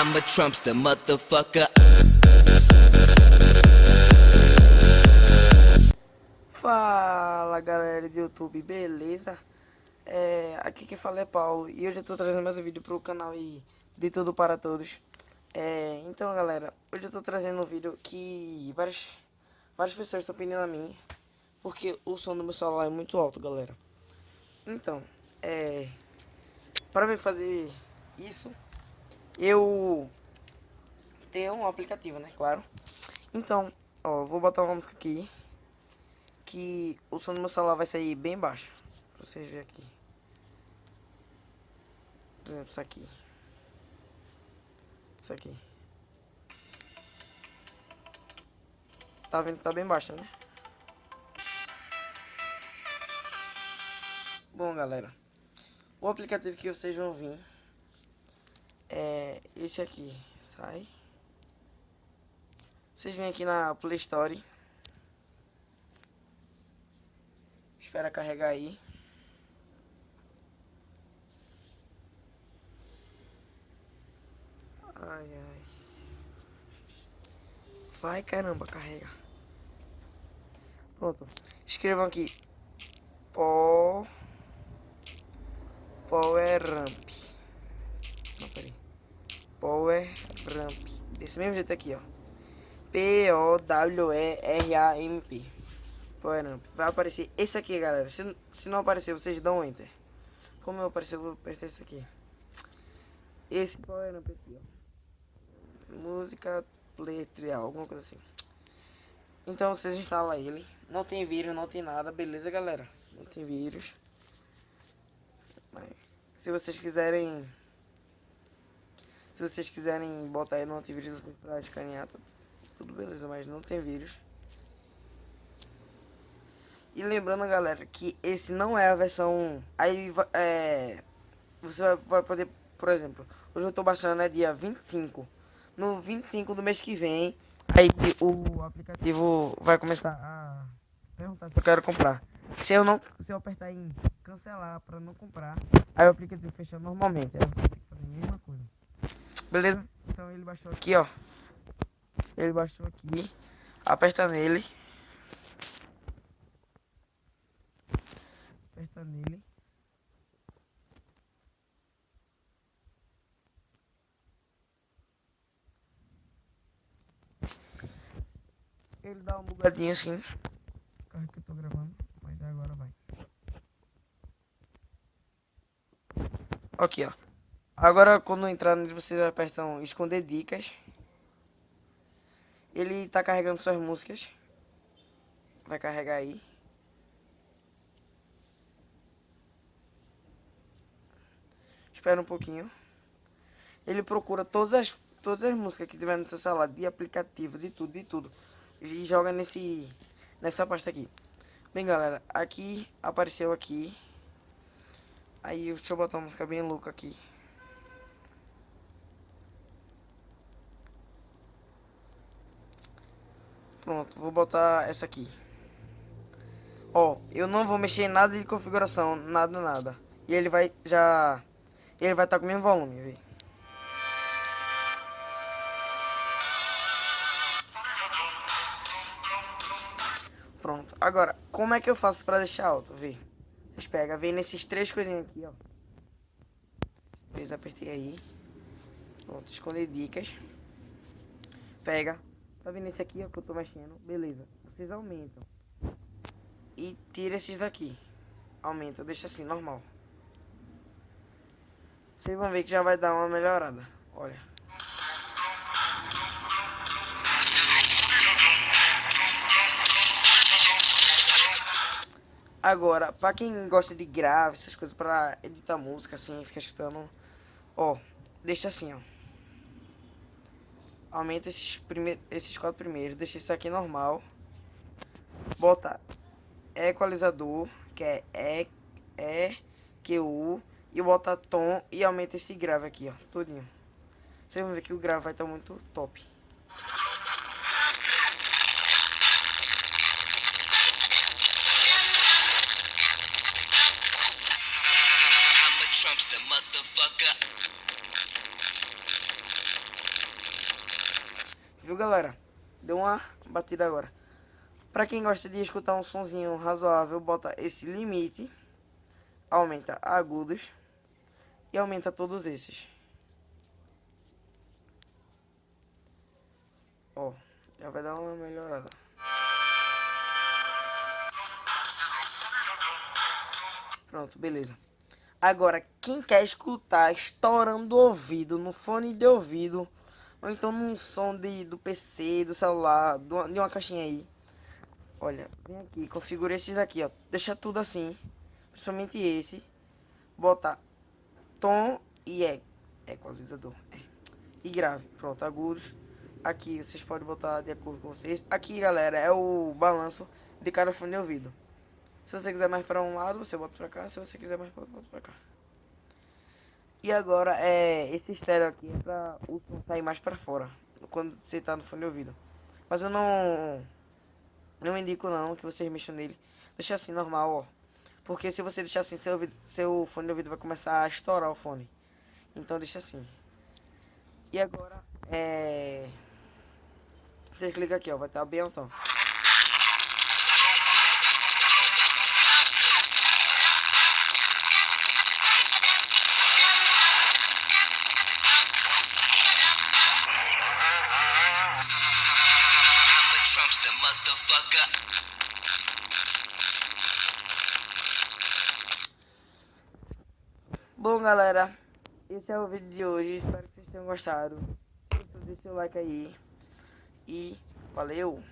I'm a Trumpster, motherfucker. Fala galera do YouTube, beleza? Aqui quem fala é Paulo e hoje eu tô trazendo mais um vídeo pro canal e de tudo para todos. Então galera, hoje eu tô trazendo um vídeo que várias pessoas estão pedindo a mim, porque o som do meu celular é muito alto, galera. Então, para mim fazer isso, eu tenho um aplicativo, né, claro. Então, ó, vou botar uma música aqui, que o som do meu celular vai sair bem baixo, pra vocês verem aqui. Por exemplo, isso aqui. Isso aqui. Tá vendo que tá bem baixo, né? Bom, galera, o aplicativo que vocês vão vir é esse aqui. Sai. Vocês vêm aqui na Play Store. Espera carregar aí. Ai, ai. Vai, caramba, carrega. Pronto. Escrevam aqui. Power Ramp. Não, peraí. Power Ramp. Desse mesmo jeito aqui, ó. Poweramp. Power Ramp. Vai aparecer esse aqui, galera. Se não aparecer, vocês dão um Enter. Como eu aparecer, eu vou apertar esse aqui. Esse Power Ramp aqui, ó. Música Play Trial, alguma coisa assim. Então vocês instalam ele. Não tem vírus, não tem nada. Beleza, galera? Não tem vírus. Mas se vocês quiserem botar aí no antivírus pra escanear, tudo beleza, mas não tem vírus. E lembrando, galera, que esse não é a versão. Aí você vai poder, por exemplo, hoje eu tô baixando, é dia 25. No 25 do mês que vem, aí o aplicativo vai começar a perguntar se eu quero comprar. Se eu apertar em cancelar pra não comprar, aí o aplicativo fecha normalmente. Aí você tem que fazer a mesma coisa. Beleza? Então ele baixou aqui, ó. Ele baixou aqui. Aperta nele. Aperta nele. Ele dá uma bugadinha assim. Carro que eu tô gravando, mas agora vai. Aqui, ó. Agora quando entrar nele, vocês apertam esconder dicas. Ele tá carregando suas músicas. Vai carregar aí. Espera um pouquinho. Ele procura todas as músicas que tiver no seu celular, de aplicativo, de tudo. E joga nessa pasta aqui. Bem, galera, aqui apareceu aqui. Aí deixa eu botar uma música bem louca aqui. Pronto, vou botar essa aqui. Ó, eu não vou mexer em nada de configuração, nada. E ele vai estar com o mesmo volume, vê. Pronto. Agora, como é que eu faço pra deixar alto, vê? Vocês pegam, vem nesses três coisinhas aqui, ó. Esses três, apertei aí. Pronto, esconder dicas. Pega. Tá vendo esse aqui, ó, que eu tô mexendo? Beleza. Vocês aumentam. E tira esses daqui. Aumenta, deixa assim, normal. Vocês vão ver que já vai dar uma melhorada. Olha. Agora, pra quem gosta de grave, essas coisas, pra editar música, assim, ficar escutando, ó, deixa assim, ó. Aumenta esses quatro primeiros, deixa isso aqui normal. Bota equalizador, que é EQ, e bota tom e aumenta esse grave aqui, ó, todinho. Vocês vão ver que o grave vai estar muito top. I'm a Trumpster, motherfucker. Viu, galera? Deu uma batida agora. Pra quem gosta de escutar um sonzinho razoável, bota esse limite, aumenta agudos e aumenta todos esses. Ó, já vai dar uma melhorada. Pronto, beleza. Agora, quem quer escutar estourando o ouvido, no fone de ouvido, ou então num som do PC, do celular, de uma caixinha aí. Olha, vem aqui, configura esses daqui, ó. Deixa tudo assim, principalmente esse. Bota tom e equalizador. E grave, pronto, agudos. Aqui vocês podem botar de acordo com vocês. Aqui, galera, é o balanço de cada fone de ouvido. Se você quiser mais para um lado, você bota para cá. Se você quiser mais para outro, bota para cá. E agora, esse estéreo aqui é para o som sair mais para fora, quando você tá no fone de ouvido. Mas eu não indico não que vocês mexam nele. Deixa assim, normal, ó. Porque se você deixar assim, seu fone de ouvido vai começar a estourar o fone. Então deixa assim. E agora, você clica aqui, ó, vai estar bem alto. I'm a Trumpster motherfucker. Bom, galera, esse é o vídeo de hoje. Espero que vocês tenham gostado. Se gostou, deixe seu like aí. E valeu!